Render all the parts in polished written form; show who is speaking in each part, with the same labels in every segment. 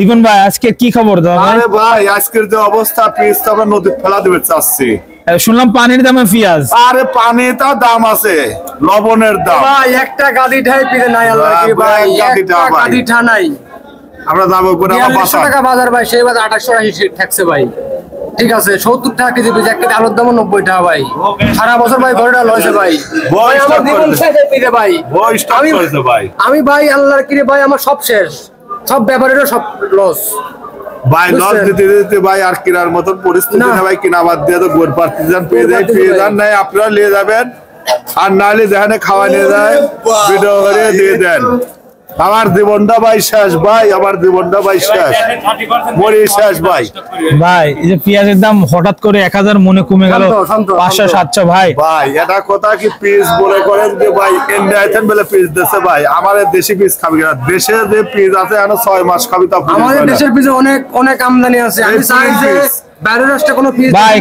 Speaker 1: ইকন ভাই আজকে কি খবর দাও ভাই?
Speaker 2: আরে ভাই আজকের যে অবস্থা পেঁয়াজ তো আমরা নদীতে ফেলা দিতে চাচ্ছি।
Speaker 1: শুনলাম পানির দামে পেঁয়াজ।
Speaker 2: আরে পানিটা দাম আছে, লবণের দাম
Speaker 3: ভাই একটা গাদি ঠাই পিতে নাই আল্লাহ কি ভাই, একটা গাদি ঠা নাই।
Speaker 2: আমরা যাবো করে আমরা
Speaker 3: 4200 টাকা বাজার ভাই, সেই বাজার 2880 থাকছে ভাই। ঠিক আছে 70 টাকা কেজি পেঁয়াজ, এক কেজি আলুর দাম 90 টাকা ভাই। সারা বছর ভাই ঘরটা লইছে ভাই। ভাই আমার জীবন শেষ হয়ে পিতে ভাই। আমি ভাই আল্লাহর কিরে ভাই আমার সব শেষ, সব ব্যাপারেরও সব লস
Speaker 2: ভাই। লস দিতে দিতে ভাই আর কেনার মতন পরিস্থিতি না ভাই, কিনা বাদ দিয়ে তো গোর পার্টিজান পেয়ে যান নাই, আপনারা নিয়ে যাবেন আর নাহলে যেখানে খাওয়া নিয়ে যায় ভিডিও করে দিয়ে দেন। আমার জীবনটা ভাই শেষ ভাই, আমার জীবনটা ভাই শেষ, মরি শেষ ভাই।
Speaker 1: ভাই এই যে পেঁয়াজের দাম হঠাৎ করে 1000 মনে কমে গেল 500-700 ভাই।
Speaker 2: ভাই এটা কথা কি পিস বলে করেন যে ভাই ইন্ডিয়াতে বলে পিস দিচ্ছে ভাই, আমাদের দেশি পিস খাবি না। দেশে যে পিস আছে এখন 6 মাস খাবি তা
Speaker 3: আমাদের দেশের পিছে অনেক অনেক আমদানি আছে। আমি চাই যে বাইরের রাষ্ট্রে কোনো পিস
Speaker 1: ভাই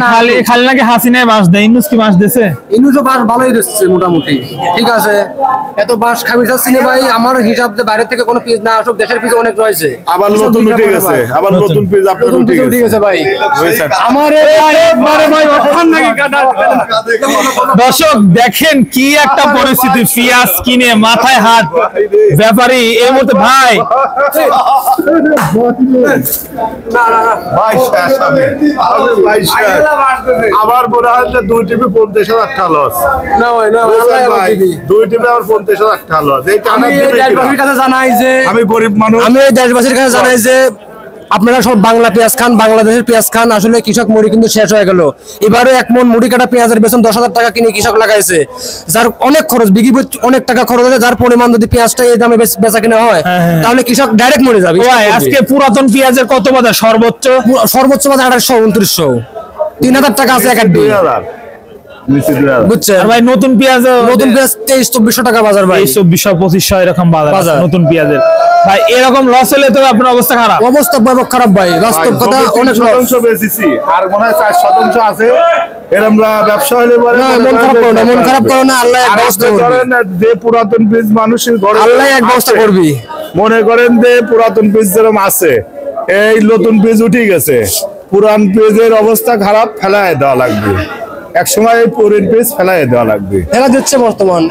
Speaker 1: খালি নাকি হাসিনায় বাস দেয়, ইনুস কি বাস দিছে?
Speaker 3: ইনুজও বাস ভালোই দিচ্ছে মোটামুটি। ঠিক আছে এত বাস খাবি যাচ্ছি না ভাই, আমার হিসাব যে বাইরে থেকে কোনো পিস না আসুক, দেশের পিস অনেক রয়েছে।
Speaker 2: আবার নতুন উঠে গেছে, আবার নতুন পিস আপনার উঠে গেছে
Speaker 3: ভাই। আমার একবারে ভাই অখান নাকি কাটা।
Speaker 1: দর্শক দেখেন কি একটা পরিস্থিতি, পেঁয়াজ কিনে মাথায় হাত ব্যাপারী এই মুহূর্তে ভাই।
Speaker 2: ভাই শেষ আমি ভাই শেষ। আবার মনে হয় যে 2 টিপে 50,000 টাকা লস।
Speaker 3: না ভাই না, আল্লাহ আমার দিবি।
Speaker 2: 2 টিপে আবার 50,000 টাকা লস। এই টাকা
Speaker 3: আমি এই দেশবাসীর কাছে জানাই যে
Speaker 2: আমি গরিব মানুষ,
Speaker 3: আমি এই দেশবাসীর কাছে জানাই যে আপনারা সব বাংলা পেঁয়াজ খান, বাংলাদেশের পেঁয়াজ খান। আসলে কৃষক মুড়ি কিন্তু শেষ হয়ে গেল। এবারে 1 মণ মুড়ি কাটা পেঁয়াজের বেতন 10,000 টাকা কিনে কৃষক লাগাইছে, যার অনেক খরচ, বিঘি অনেক টাকা খরচ আছে। যার পরিমাণ যদি পেঁয়াজটা এই দামে বেচা কিনা হয় তাহলে কৃষক ডাইরেক্ট মরে যাবে।
Speaker 1: আজকে পুরাতন পেঁয়াজের কত বাজার? সর্বোচ্চ
Speaker 3: বাজার 2800-2900, 3000 টাকা আছে এক আড্ডি,
Speaker 2: 2000 নিচে 2000
Speaker 1: বুঝছেন ভাই। নতুন পেঁয়াজ
Speaker 3: 2300-2400 টাকা বাজার ভাই,
Speaker 1: 2400-2500 এরকম বাজার নতুন পেঁয়াজের। ভাই এরকম লস হলে তো আপনার অবস্থা খারাপ।
Speaker 3: অবস্থা ব্যাপক খারাপ ভাই, বাস্তব কথা। অনেক লস
Speaker 2: বেশি আর মনে হয় 4% আছে। এরমরা ব্যবসা হলে বলে
Speaker 3: মন খারাপ করো না, আল্লাহ এক ব্যবস্থা করবে।
Speaker 2: যে পুরাতন বীজ মানুষের ঘরে
Speaker 3: আল্লাহ এক ব্যবস্থা করবে।
Speaker 2: মনে করেন যে পুরাতন বীজ যেরকম আছে, এই নতুন বীজ উঠে গেছে, পুরান বীজের অবস্থা খারাপ, ফেলায় দেওয়া লাগবে। এক সময় এই পুরান বীজ ফেলায় দেওয়া লাগবে,
Speaker 3: ফেলা দিচ্ছে বর্তমান।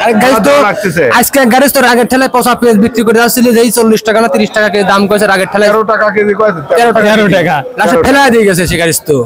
Speaker 3: আজকে এক গাড়ি তো আগের ঠেলায় পচা পেঁয়াজ বিক্রি করে আসছিল, যেই 40 টাকা না 30 টাকা দাম কয়েছে, আগের ঠেলায়
Speaker 2: 13 টাকা কেজি কয়েছে,
Speaker 3: 13 টাকা লাস্টে ফেলা দিয়ে গেছে সে গাড়ি তো।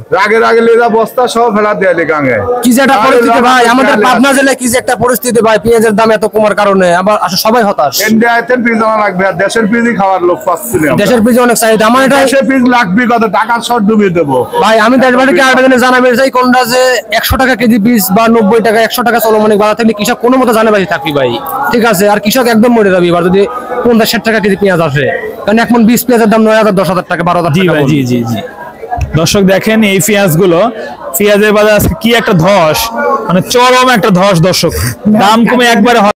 Speaker 2: আগে লেজা বস্তা সব ফেলা দিয়ে গাঙে।
Speaker 3: কি যে একটা পরিস্থিতি ভাই, আমাদের পাবনা জেলায় কি যে একটা পরিস্থিতি ভাই, পেঁয়াজের দাম এত কমার কারণে আবার সবাই হতাশ।
Speaker 2: ইন্ডিয়াতে বীজ আনা লাগবে, আর দেশের বীজই খাওয়ার লোক পাচ্ছি না।
Speaker 3: দেশের বীজ অনেক চাহিদা। আমার এটা
Speaker 2: দেশের বীজ লাগবে কত টাকা, শর্ট ডুবিয়ে দেবো
Speaker 3: ভাই। আমি দেশবাসীকে আবেদনে জানাবে চাই, কোনটা যে 100 টাকা কেজি বীজ বা 90 টাকা 100 টাকা চলমানিক বাজার থাকলে কৃষক কোনো মতো জানে বাজি থাকবি ভাই। ঠিক আছে, আর কৃষক একদম মরে যাবে এবার যদি 50-60 টাকা কেজি পেঁয়াজ আসে, কারণ এখন 20 পেঁয়াজের দাম 9,000-10,000 টাকা 12,000 টাকা।
Speaker 1: জি। দর্শক দেখেন এই পেঁয়াজগুলো, পেঁয়াজের বাজার আজকে কি একটা ধস, মানে চরম একটা ধস। দর্শক দাম কমে একবারে